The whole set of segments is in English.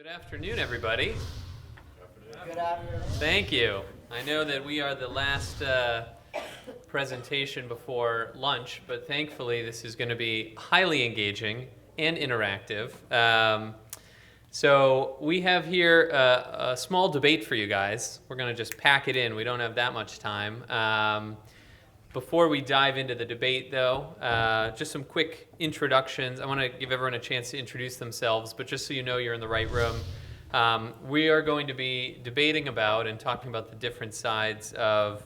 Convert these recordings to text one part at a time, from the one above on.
Good afternoon, everybody. Good afternoon. Thank you. I know that we are the last presentation before lunch, but thankfully this is going to be highly engaging and interactive. So we have here a small debate for you guys. We're going to just pack it in. We don't have that much time. Before we dive into the debate, though, just some quick introductions. I want to give everyone a chance to introduce themselves, but just so you know you're in the right room, we are going to be debating about and talking about the different sides of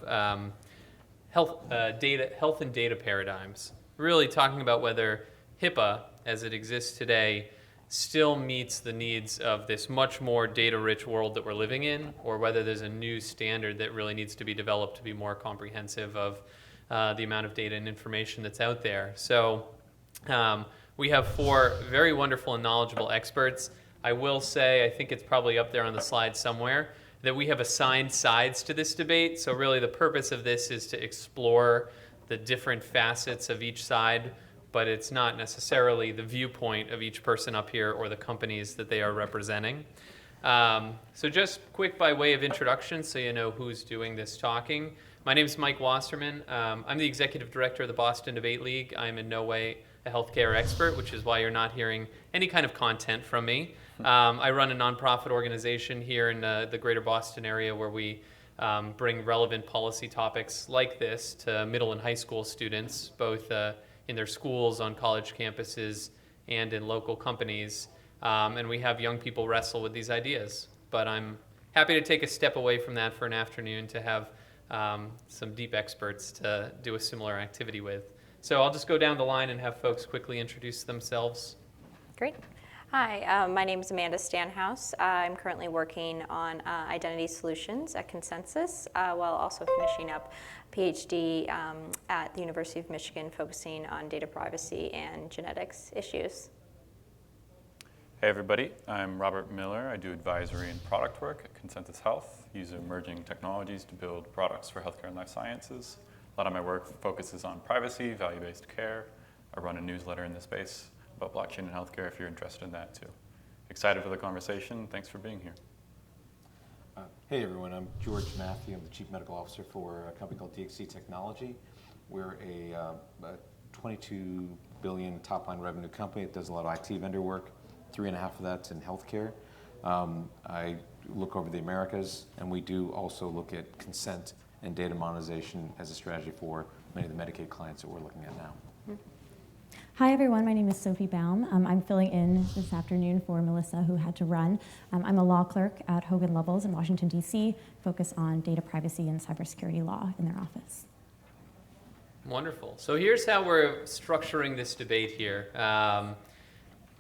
health and data paradigms. Really talking about whether HIPAA, as it exists today, still meets the needs of this much more data-rich world that we're living in, or whether there's a new standard that really needs to be developed to be more comprehensive of the amount of data and information that's out there. So we have four very wonderful and knowledgeable experts. I will say, I think it's probably up there on the slide somewhere, that we have assigned sides to this debate. So really the purpose of this is to explore the different facets of each side, but it's not necessarily the viewpoint of each person up here or the companies that they are representing. So just quick by way of introduction so you know who's doing this talking. My name is Mike Wasserman. I'm the executive director of the Boston Debate League. I'm in no way a healthcare expert, which is why you're not hearing any kind of content from me. I run a nonprofit organization here in the greater Boston area where we bring relevant policy topics like this to middle and high school students, both in their schools, on college campuses, and in local companies. And we have young people wrestle with these ideas. But I'm happy to take a step away from that for an afternoon to have some deep experts to do a similar activity with. So I'll just go down the line and have folks quickly introduce themselves. Great. Hi, my name is Amanda Stanhaus. I'm currently working on identity solutions at Consensys while also finishing up a PhD at the University of Michigan focusing on data privacy and genetics issues. Hey everybody, I'm Robert Miller. I do advisory and product work at Consensys Health, use emerging technologies to build products for healthcare and life sciences. A lot of my work focuses on privacy, value-based care. I run a newsletter in this space about blockchain and healthcare if you're interested in that too. Excited for the conversation. Thanks for being here. Hey everyone, I'm George Matthew. I'm the Chief Medical Officer for a company called DXC Technology. We're a 22 billion top-line revenue company that does a lot of IT vendor work. 3.5 of that's in healthcare. I look over the Americas, and we do also look at consent and data monetization as a strategy for many of the Medicaid clients that we're looking at now. Hi everyone, my name is Sophie Baum. I'm filling in this afternoon for Melissa, who had to run. I'm a law clerk at Hogan Lovells in Washington, D.C., focus on data privacy and cybersecurity law in their office. Wonderful. So here's how we're structuring this debate here.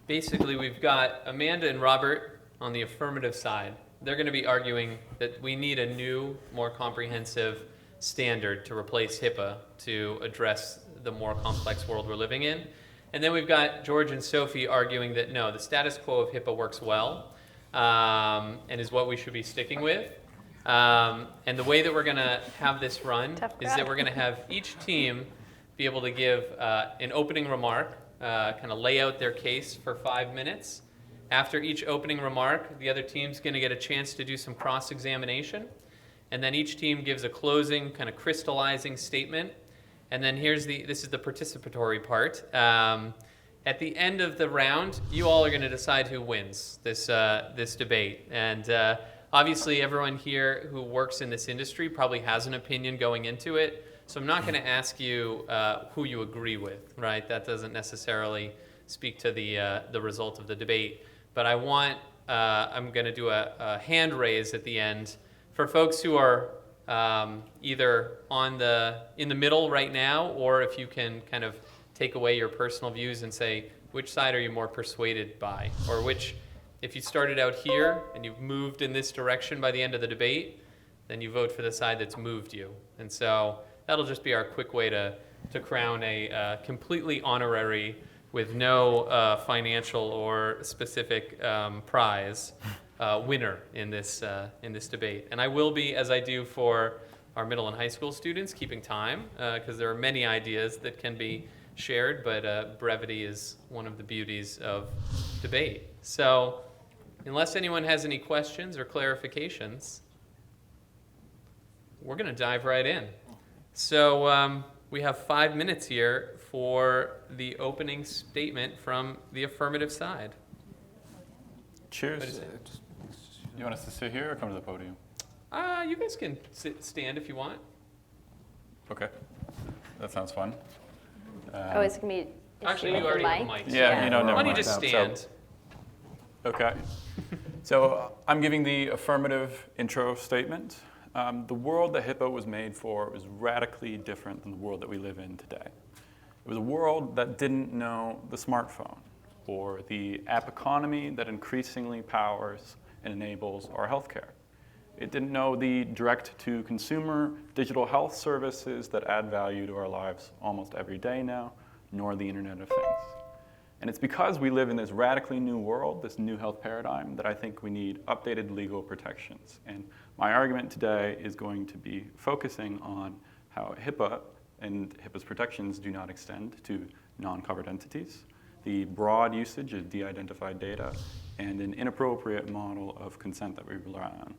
Basically, we've got Amanda and Robert on the affirmative side. They're going to be arguing that we need a new, more comprehensive standard to replace HIPAA to address the more complex world we're living in. And then we've got George and Sophie arguing that no, the status quo of HIPAA works well and is what we should be sticking with. And the way that we're going to have this run is that we're going to have each team be able to give an opening remark, kind of lay out their case for 5 minutes. After each opening remark, the other team's going to get a chance to do some cross-examination. And then each team gives a closing, kind of crystallizing statement. And then this is the participatory part. At the end of the round, you all are going to decide who wins this debate. And obviously, everyone here who works in this industry probably has an opinion going into it. So I'm not going to ask you who you agree with, right? That doesn't necessarily speak to the result of the debate. But I'm going to do a hand raise at the end for folks who are either in the middle right now, or if you can kind of take away your personal views and say, which side are you more persuaded by? Or if you started out here and you've moved in this direction by the end of the debate, then you vote for the side that's moved you. And so that'll just be our quick way to crown a completely honorary, with no financial or specific prize, winner in this debate. And I will be, as I do for our middle and high school students, keeping time, because there are many ideas that can be shared, but brevity is one of the beauties of debate. So unless anyone has any questions or clarifications, we're going to dive right in. So we have 5 minutes here for the opening statement from the affirmative side. Cheers. You want us to sit here or come to the podium? You guys can stand if you want. Okay, that sounds fun. Oh, is it going to be Actually, issue you with the already have mic? a mic. Yeah, you know, never Why don't you mind. just So- stand? Okay. So I'm giving the affirmative intro statement. The world that HIPAA was made for was radically different than the world that we live in today. It was a world that didn't know the smartphone or the app economy that increasingly powers and enables our healthcare. It didn't know the direct-to-consumer digital health services that add value to our lives almost every day now, nor the Internet of Things. And it's because we live in this radically new world, this new health paradigm, that I think we need updated legal protections. And my argument today is going to be focusing on how HIPAA and HIPAA's protections do not extend to non-covered entities, the broad usage of de-identified data, and an inappropriate model of consent that we rely on.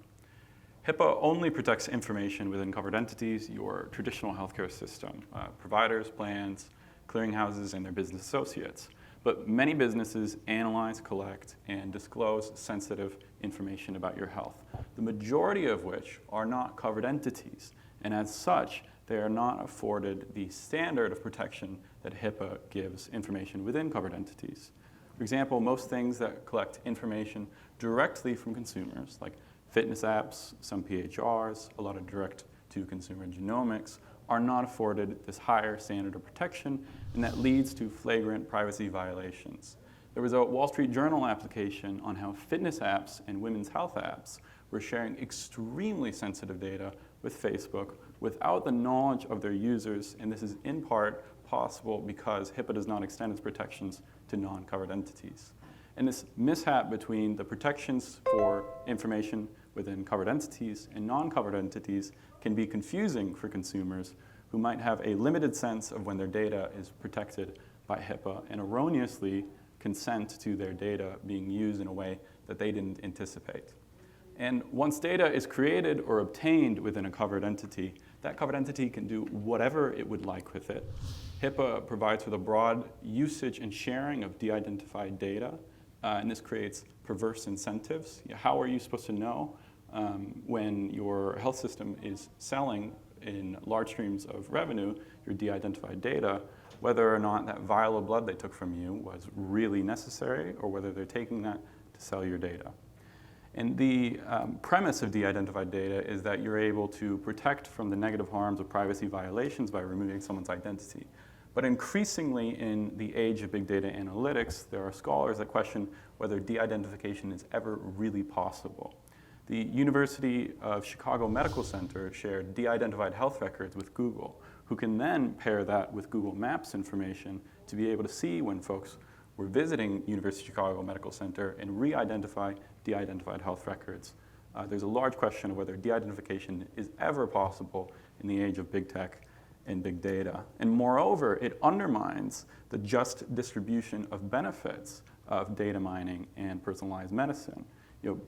HIPAA only protects information within covered entities, your traditional healthcare system, providers, plans, clearinghouses, and their business associates. But many businesses analyze, collect, and disclose sensitive information about your health, the majority of which are not covered entities. And as such, they are not afforded the standard of protection that HIPAA gives information within covered entities. For example, most things that collect information directly from consumers, like fitness apps, some PHRs, a lot of direct-to-consumer genomics, are not afforded this higher standard of protection, and that leads to flagrant privacy violations. There was a Wall Street Journal application on how fitness apps and women's health apps were sharing extremely sensitive data with Facebook without the knowledge of their users, and this is in part possible because HIPAA does not extend its protections to non-covered entities. And this mishap between the protections for information within covered entities and non-covered entities can be confusing for consumers who might have a limited sense of when their data is protected by HIPAA and erroneously consent to their data being used in a way that they didn't anticipate. And once data is created or obtained within a covered entity, that covered entity can do whatever it would like with it. HIPAA provides for the broad usage and sharing of de-identified data, and this creates perverse incentives. How are you supposed to know when your health system is selling in large streams of revenue your de-identified data, whether or not that vial of blood they took from you was really necessary or whether they're taking that to sell your data? And the premise of de-identified data is that you're able to protect from the negative harms of privacy violations by removing someone's identity. But increasingly in the age of big data analytics, there are scholars that question whether de-identification is ever really possible. The University of Chicago Medical Center shared de-identified health records with Google, who can then pair that with Google Maps information to be able to see when folks were visiting University of Chicago Medical Center and re-identify de-identified health records. There's a large question of whether de-identification is ever possible in the age of big tech and big data. And moreover, it undermines the just distribution of benefits of data mining and personalized medicine.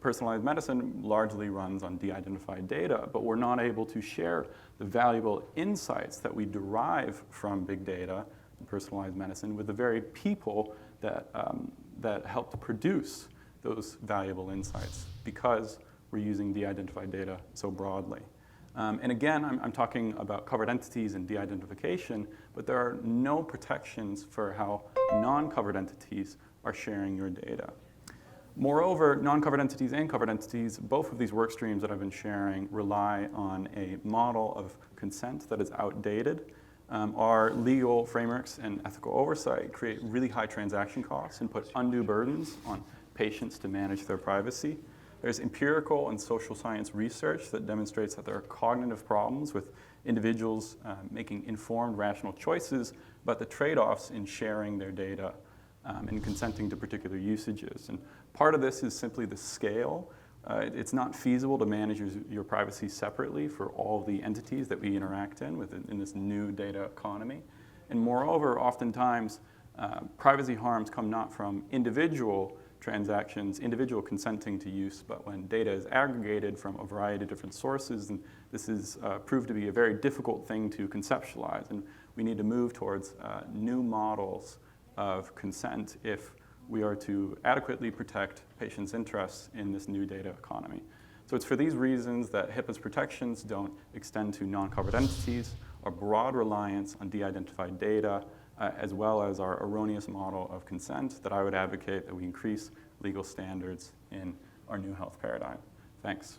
Personalized medicine largely runs on de-identified data, but we're not able to share the valuable insights that we derive from big data and personalized medicine with the very people that help to produce those valuable insights because we're using de-identified data so broadly. And again, I'm talking about covered entities and de-identification, but there are no protections for how non-covered entities are sharing your data. Moreover, non-covered entities and covered entities, both of these work streams that I've been sharing rely on a model of consent that is outdated. Our legal frameworks and ethical oversight create really high transaction costs and put undue burdens on patients to manage their privacy. There's empirical and social science research that demonstrates that there are cognitive problems with individuals making informed, rational choices about the trade-offs in sharing their data and consenting to particular usages. And part of this is simply the scale. It's not feasible to manage your privacy separately for all the entities that we interact in this new data economy. And moreover, oftentimes, privacy harms come not from individual transactions, individual consenting to use, but when data is aggregated from a variety of different sources, and this is proved to be a very difficult thing to conceptualize, and we need to move towards new models of consent if we are to adequately protect patients' interests in this new data economy. So it's for these reasons that HIPAA's protections don't extend to non-covered entities, our broad reliance on de-identified data, as well as our erroneous model of consent, that I would advocate that we increase legal standards in our new health paradigm. Thanks.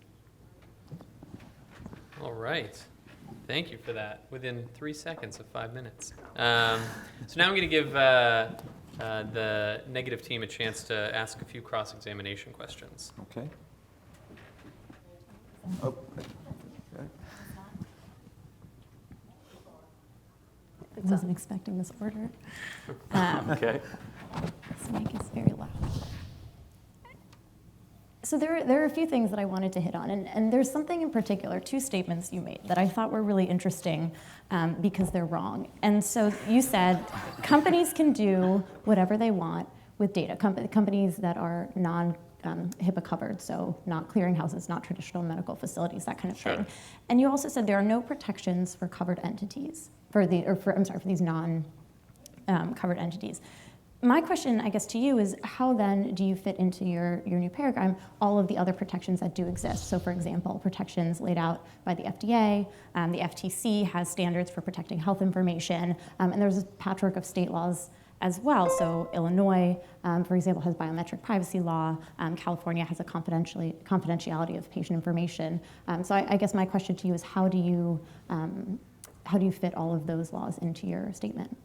All right. Thank you for that. Within 3 seconds of 5 minutes. So now I'm going to give the negative team a chance to ask a few cross-examination questions. Okay. Oh, okay. I wasn't expecting this order. Okay. This mic is very loud. So there are a few things that I wanted to hit on, and there's something in particular, 2 statements you made that I thought were really interesting because they're wrong. And so you said companies can do whatever they want with data, companies that are non-HIPAA covered, so not clearinghouses, not traditional medical facilities, that kind of thing. And you also said there are no protections for covered entities, for these non-covered entities. My question, I guess, to you is how then do you fit into your new paradigm all of the other protections that do exist? So, for example, protections laid out by the FDA, the FTC has standards for protecting health information, and there's a patchwork of state laws as well. So Illinois, for example, has biometric privacy law. California has a confidentiality of patient information. So I guess my question to you is how do you fit all of those laws into your statement?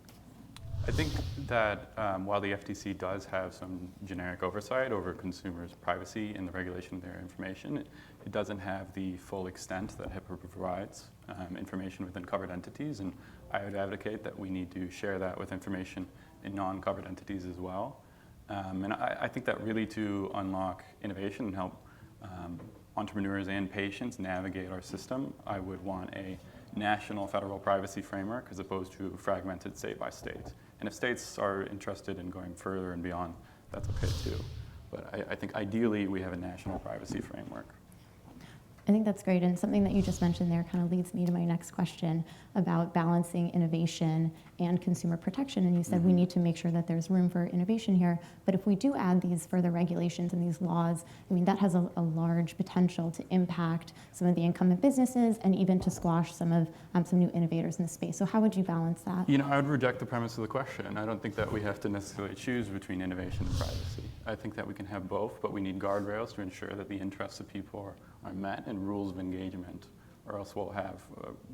I think that while the FTC does have some generic oversight over consumers' privacy and the regulation of their information, it doesn't have the full extent that HIPAA provides information within covered entities, and I would advocate that we need to share that with information in non-covered entities as well. And I think that really to unlock innovation and help entrepreneurs and patients navigate our system, I would want a national federal privacy framework as opposed to fragmented state by state. And if states are interested in going further and beyond, that's okay too. But I think ideally we have a national privacy framework. I think that's great, and something that you just mentioned there kind of leads me to my next question about balancing innovation and consumer protection. And you said we need to make sure that there's room for innovation here, but if we do add these further regulations and these laws, I mean, that has a large potential to impact some of the incumbent businesses and even to squash some new innovators in the space. So how would you balance that? You know, I would reject the premise of the question. I don't think that we have to necessarily choose between innovation and privacy. I think that we can have both, but we need guardrails to ensure that the interests of people are met and rules of engagement, or else we'll have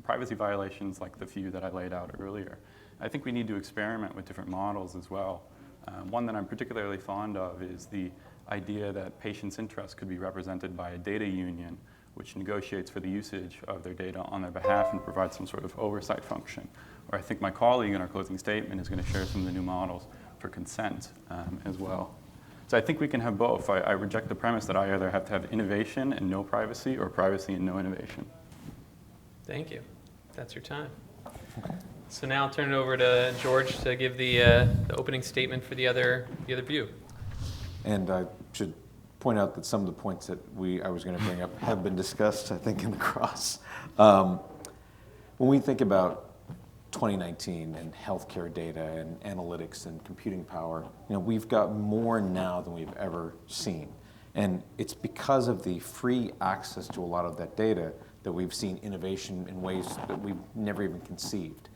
privacy violations like the few that I laid out earlier. I think we need to experiment with different models as well. One that I'm particularly fond of is the idea that patients' interests could be represented by a data union which negotiates for the usage of their data on their behalf and provides some sort of oversight function. Or I think my colleague in our closing statement is going to share some of the new models for consent as well. So I think we can have both. I reject the premise that I either have to have innovation and no privacy or privacy and no innovation. Thank you. That's your time. Okay. So now I'll turn it over to George to give the opening statement for the other view. And I should point out that some of the points that I was going to bring up have been discussed, I think, in the cross. When we think about 2019 and healthcare data and analytics and computing power, we've got more now than we've ever seen. And it's because of the free access to a lot of that data that we've seen innovation in ways that we've never even conceived.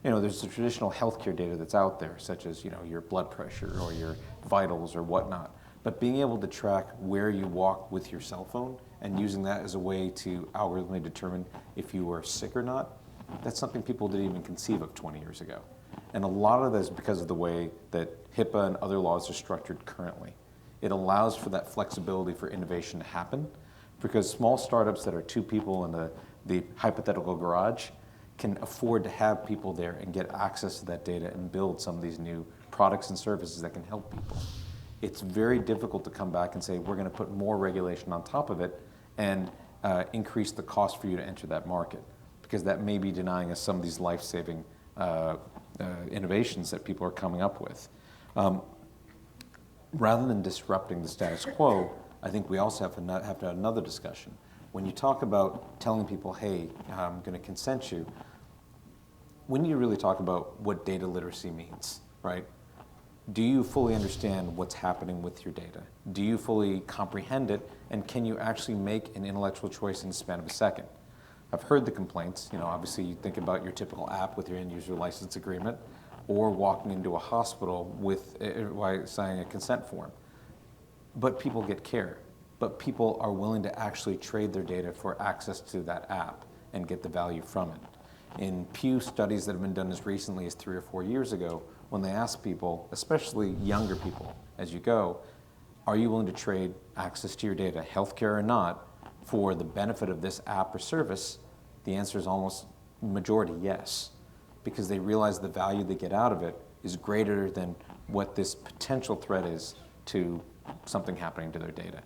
There's the traditional healthcare data that's out there, such as, your blood pressure or your vitals or whatnot. But being able to track where you walk with your cell phone and using that as a way to algorithmically determine if you are sick or not, that's something people didn't even conceive of 20 years ago. And a lot of that is because of the way that HIPAA and other laws are structured currently. It allows for that flexibility for innovation to happen because small startups that are 2 people in the hypothetical garage can afford to have people there and get access to that data and build some of these new products and services that can help people. It's very difficult to come back and say, we're going to put more regulation on top of it and increase the cost for you to enter that market, because that may be denying us some of these life-saving innovations that people are coming up with. rather than disrupting the status quo, I think we also have to have another discussion. When you talk about telling people, hey, I'm going to consent you, we need to really talk about what data literacy means, right? Do you fully understand what's happening with your data? Do you fully comprehend it? And can you actually make an intellectual choice in the span of a second? I've heard the complaints. Obviously you think about your typical app with your end user license agreement, or walking into a hospital with while signing a consent form. But people get care. But people are willing to actually trade their data for access to that app and get the value from it. In Pew studies that have been done as recently as 3 or 4 years ago, when they ask people, especially younger people, as you go, are you willing to trade access to your data, healthcare or not, for the benefit of this app or service? The answer is almost majority yes, because they realize the value they get out of it is greater than what this potential threat is to something happening to their data.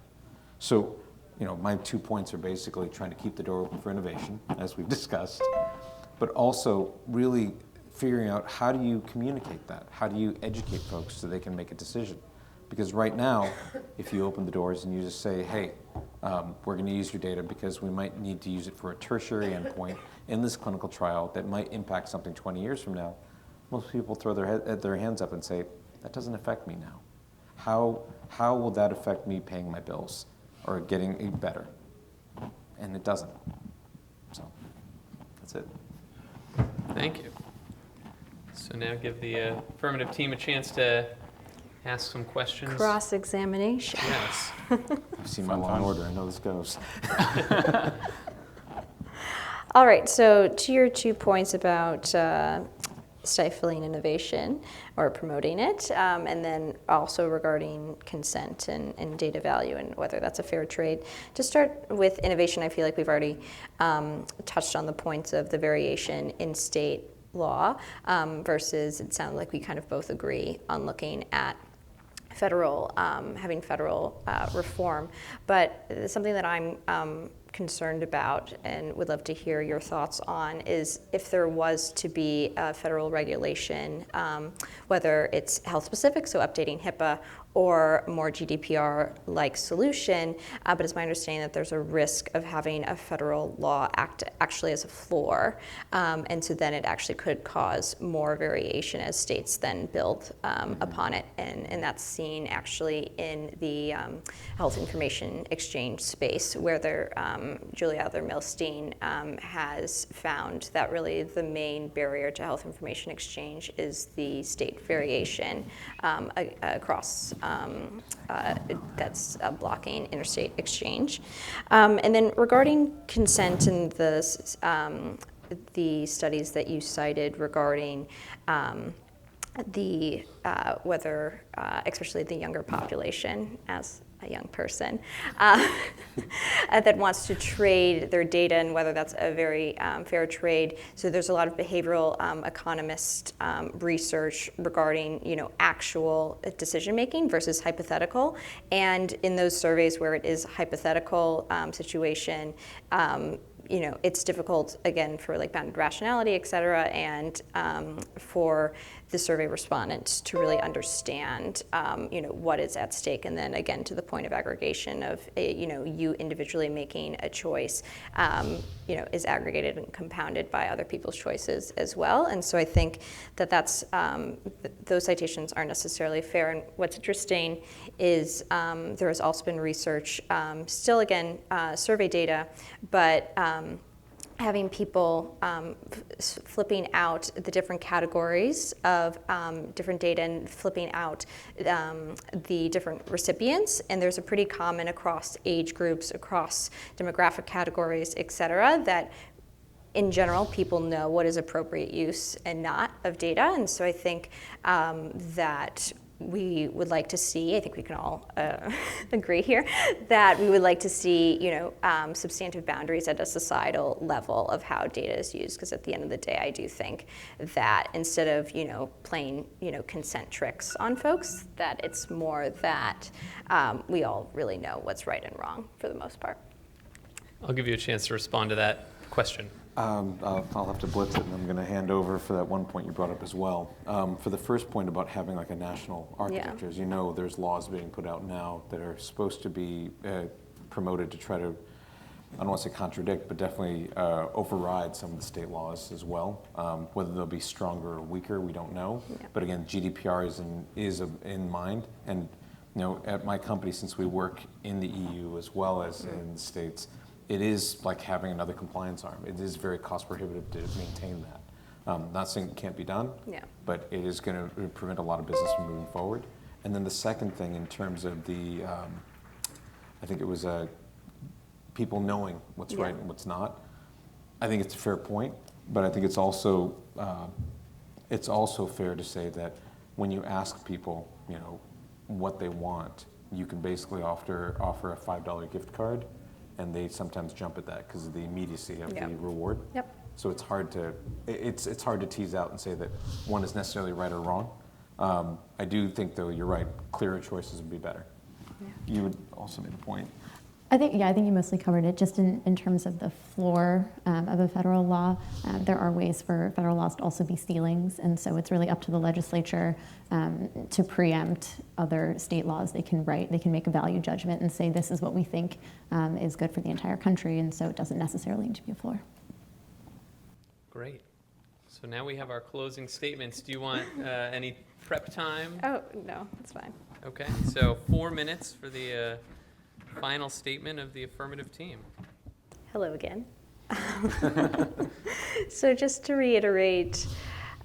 So, my 2 points are basically trying to keep the door open for innovation, as we've discussed, but also really figuring out how do you communicate that? How do you educate folks so they can make a decision? Because right now, if you open the doors and you just say, hey, we're going to use your data because we might need to use it for a tertiary endpoint in this clinical trial that might impact something 20 years from now, most people throw their hands up and say, that doesn't affect me now. How will that affect me paying my bills or getting better? And it doesn't. So that's it. Thank you. So now give the affirmative team a chance to ask some questions. Cross-examination. Yes. I've seen my Law and Order. I know this goes. All right, so to your 2 points about stifling innovation or promoting it, and then also regarding consent and data value and whether that's a fair trade. To start with innovation, I feel like we've already touched on the points of the variation in state law versus it sounded like we kind of both agree on looking at federal, having federal reform. But something that I'm concerned about and would love to hear your thoughts on is if there was to be a federal regulation, whether it's health specific, so updating HIPAA, or more GDPR-like solution, but it's my understanding that there's a risk of having a federal law act actually as a floor, and so then it actually could cause more variation as states then build upon it, and that's seen actually in the health information exchange space, where Julia Milstein has found that really the main barrier to health information exchange is the state variation across that's blocking interstate exchange. And then regarding consent and the studies that you cited regarding whether, especially the younger population, as a young person, that wants to trade their data and whether that's a very fair trade. So there's a lot of behavioral economist research regarding, actual decision making versus hypothetical. And in those surveys where it is hypothetical situation, it's difficult, again, for bounded rationality, et cetera, and for the survey respondents to really understand, what is at stake. And then, again, to the point of aggregation of, you individually making a choice, is aggregated and compounded by other people's choices as well. And so I think that those citations aren't necessarily fair. And what's interesting is there has also been research, still, again, survey data, but having people flipping out the different categories of different data and flipping out the different recipients. And there's a pretty common across age groups, across demographic categories, et cetera, that in general, people know what is appropriate use and not of data. And so I think that we would like to see, I think we can all agree here, that we would like to see, substantive boundaries at a societal level of how data is used. Because at the end of the day, I do think that instead of, playing, consent tricks on folks, that it's more that we all really know what's right and wrong for the most part. I'll give you a chance to respond to that question. I'll have to blitz it, and I'm going to hand over for that one point you brought up as well. For the first point about having like a national architecture, as you know, there's laws being put out now that are supposed to be promoted to try to, I don't want to say contradict, but definitely override some of the state laws as well. Whether they'll be stronger or weaker, we don't know. Yeah. But again, GDPR is in mind, and at my company, since we work in the EU as well as in the States, it is like having another compliance arm. It is very cost prohibitive to maintain that. Not saying it can't be done, but it is going to prevent a lot of business from moving forward. And then the second thing, in terms of the, I think it was people knowing what's right and what's not. I think it's a fair point, but I think it's also fair to say that when you ask people, what they want, you can basically offer a $5 gift card, and they sometimes jump at that because of the immediacy of the reward. Yep. So it's hard to tease out and say that one is necessarily right or wrong. I do think, though, you're right. Clearer choices would be better. Yeah. You would also make a point. I think you mostly covered it. Just in terms of the floor of a federal law, there are ways for federal laws to also be ceilings, and so it's really up to the legislature to preempt other state laws. They can make a value judgment and say this is what we think is good for the entire country, and so it doesn't necessarily need to be a floor. Great. So now we have our closing statements. Do you want any prep time? Oh, no, that's fine. Okay, so 4 minutes for the final statement of the affirmative team. Hello again. So just to reiterate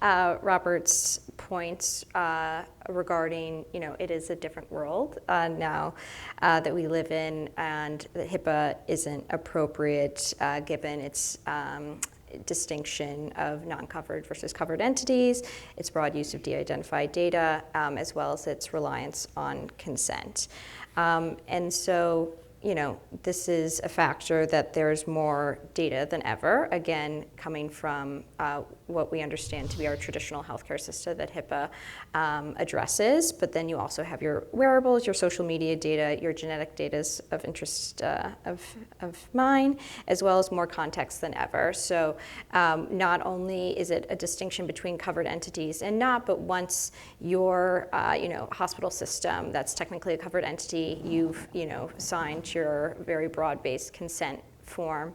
Robert's points regarding, it is a different world now that we live in, and that HIPAA isn't appropriate given its distinction of non-covered versus covered entities, its broad use of de-identified data, as well as its reliance on consent. And so, this is a factor that there's more data than ever, again, coming from what we understand to be our traditional healthcare system that HIPAA addresses, but then you also have your wearables, your social media data, your genetic data of interest of mine, as well as more context than ever. So not only is it a distinction between covered entities and not, but once your hospital system that's technically a covered entity, you've signed your very broad-based consent form,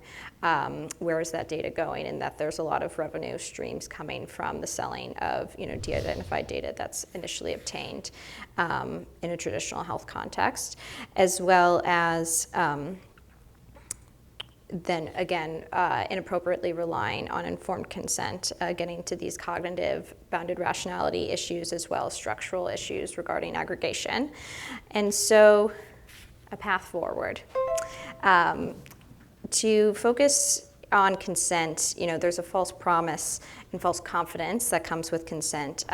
where is that data going, and that there's a lot of revenue streams coming from the selling of de-identified data that's initially obtained in a traditional health context, as well as then again inappropriately relying on informed consent, getting to these cognitive bounded rationality issues as well as structural issues regarding aggregation. And so a path forward. To focus on consent, there's a false promise and false confidence that comes with consent.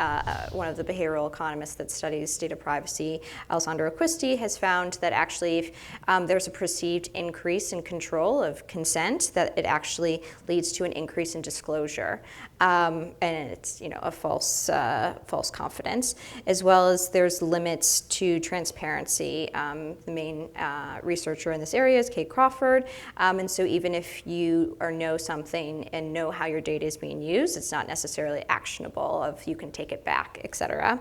One of the behavioral economists that studies data privacy, Alessandro Acquisti, has found that actually there's a perceived increase in control of consent, that it actually leads to an increase in disclosure. And it's a false confidence, as well as there's limits to transparency. The main researcher in this area is Kate Crawford, and so even if you know something and know how your data is being used, it's not necessarily actionable of you can take it back, et cetera.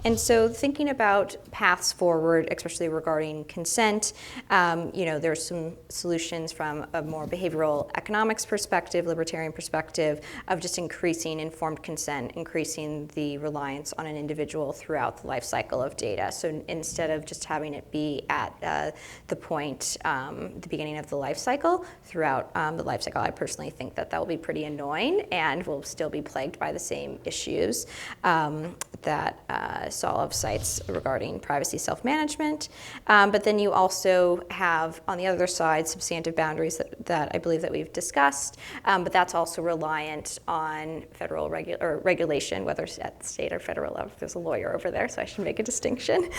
And so thinking about paths forward, especially regarding consent, there's some solutions from a more behavioral economics perspective, libertarian perspective, of just increasing informed consent, increasing the reliance on an individual throughout the life cycle of data. So instead of just having it be at the point, the beginning of the life cycle, throughout the life cycle, I personally think that will be pretty annoying and will still be plagued by the same issues that Solve cites regarding privacy self-management. But then you also have, on the other side, substantive boundaries that I believe that we've discussed, but that's also reliant on federal regulation, whether it's at state or federal level. There's a lawyer over there, so I should make a distinction.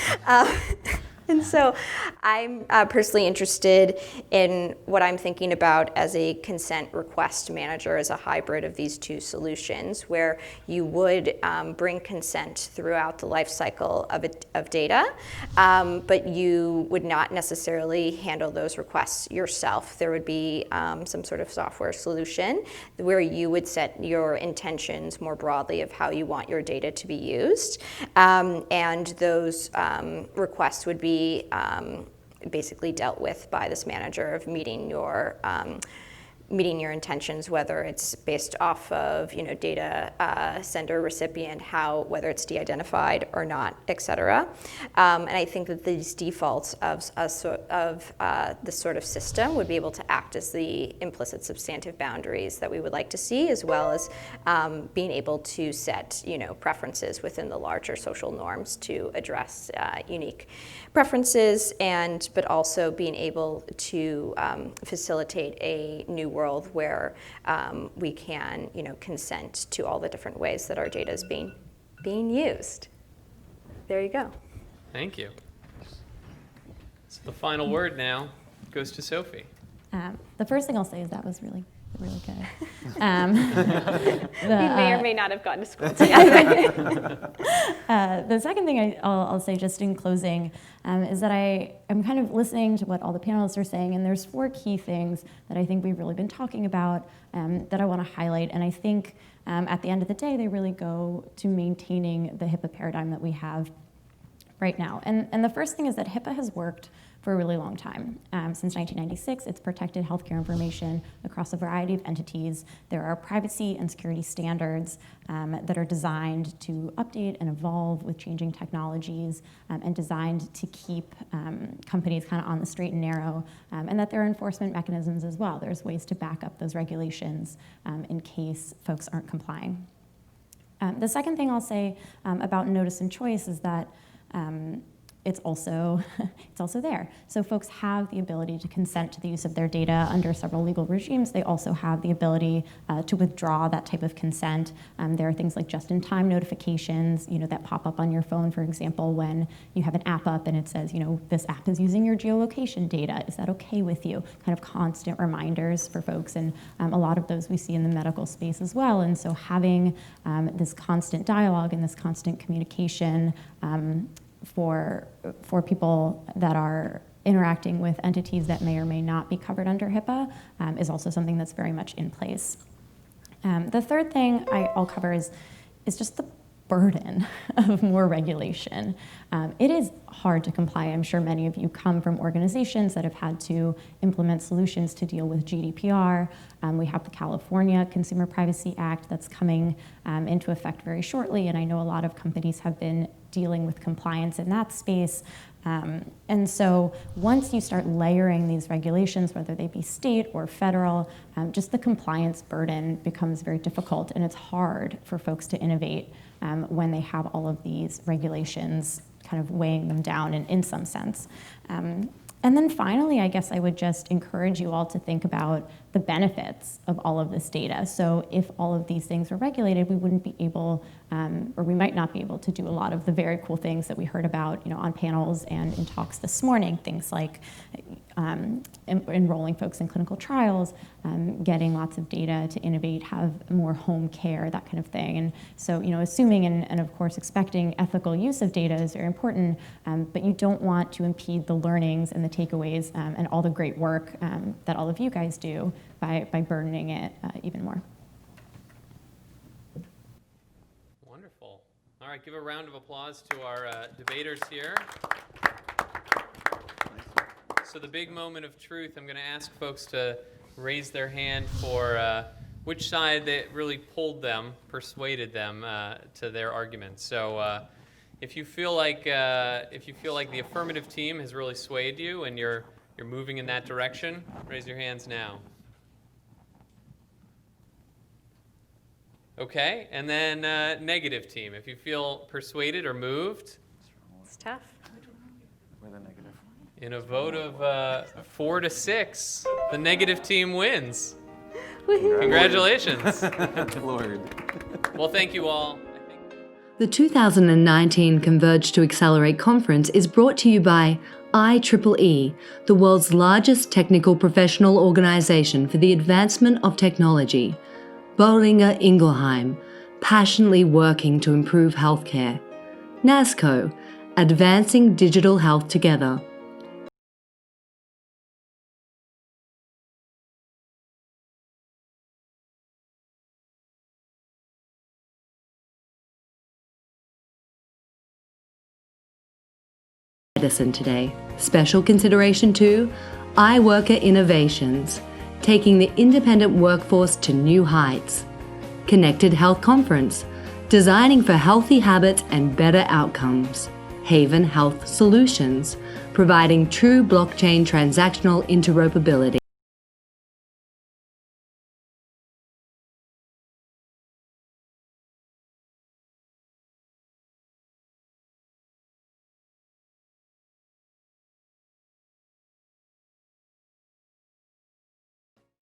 And so I'm personally interested in what I'm thinking about as a consent request manager as a hybrid of these two solutions, where you would bring consent throughout the life cycle of data, but you would not necessarily handle those requests yourself. There would be some sort of software solution where you would set your intentions more broadly of how you want your data to be used, and those requests would be basically dealt with by this manager of meeting your intentions, whether it's based off of data sender recipient, whether it's de-identified or not, et cetera. And I think that these defaults of this sort of system would be able to act as the implicit substantive boundaries that we would like to see, as well as being able to set preferences within the larger social norms to address unique preferences, but also being able to facilitate a new world where we can consent to all the different ways that our data is being used. There you go. Thank you. So the final word now goes to Sophie. The first thing I'll say is that was really good. We may or may not have gotten to school together. The second thing I'll say just in closing is that I'm kind of listening to what all the panelists are saying, and there's 4 key things that I think we've really been talking about that I want to highlight, and I think at the end of the day, they really go to maintaining the HIPAA paradigm that we have right now. And the first thing is that HIPAA has worked for a really long time. Since 1996, it's protected healthcare information across a variety of entities. There are privacy and security standards that are designed to update and evolve with changing technologies, and designed to keep companies kind of on the straight and narrow, and that there are enforcement mechanisms as well. There's ways to back up those regulations in case folks aren't complying. The second thing I'll say about notice and choice is that it's also there. So folks have the ability to consent to the use of their data under several legal regimes. They also have the ability to withdraw that type of consent. There are things like just-in-time notifications, that pop up on your phone, for example, when you have an app up and it says, this app is using your geolocation data. Is that okay with you? Kind of constant reminders for folks, and a lot of those we see in the medical space as well. And so having this constant dialogue and this constant communication for people that are interacting with entities that may or may not be covered under HIPAA is also something that's very much in place. The third thing I'll cover is just the burden of more regulation. It is hard to comply. I'm sure many of you come from organizations that have had to implement solutions to deal with GDPR. We have the California Consumer Privacy Act that's coming into effect very shortly, and I know a lot of companies have been dealing with compliance in that space. And so once you start layering these regulations, whether they be state or federal, just the compliance burden becomes very difficult, and it's hard for folks to innovate when they have all of these regulations kind of weighing them down in some sense. And then finally, I guess I would just encourage you all to think about the benefits of all of this data. So if all of these things were regulated, we wouldn't be able, or we might not be able to do a lot of the very cool things that we heard about, on panels and in talks this morning, things like enrolling folks in clinical trials, getting lots of data to innovate, have more home care, that kind of thing. And so, assuming and of course expecting ethical use of data is very important, but you don't want to impede the learnings and the takeaways and all the great work that all of you guys do by burdening it even more. Wonderful. All right, give a round of applause to our debaters here. So the big moment of truth, I'm going to ask folks to raise their hand for which side that really pulled them, persuaded them to their argument. So if you feel like the affirmative team has really swayed you and you're moving in that direction, raise your hands now. Okay, and then negative team. If you feel persuaded or moved. It's tough. We're the negative. In a vote of 4-6, the negative team wins. Congratulations. Lord. Well, thank you all. The 2019 Converge to Accelerate conference is brought to you by IEEE, the world's largest technical professional organization for the advancement of technology. Boehringer Ingelheim, passionately working to improve healthcare. NASCO, advancing digital health together. Medicine today. Special consideration to iWorker Innovations, taking the independent workforce to new heights. Connected Health Conference, designing for healthy habits and better outcomes. Haven Health Solutions, providing true blockchain transactional interoperability.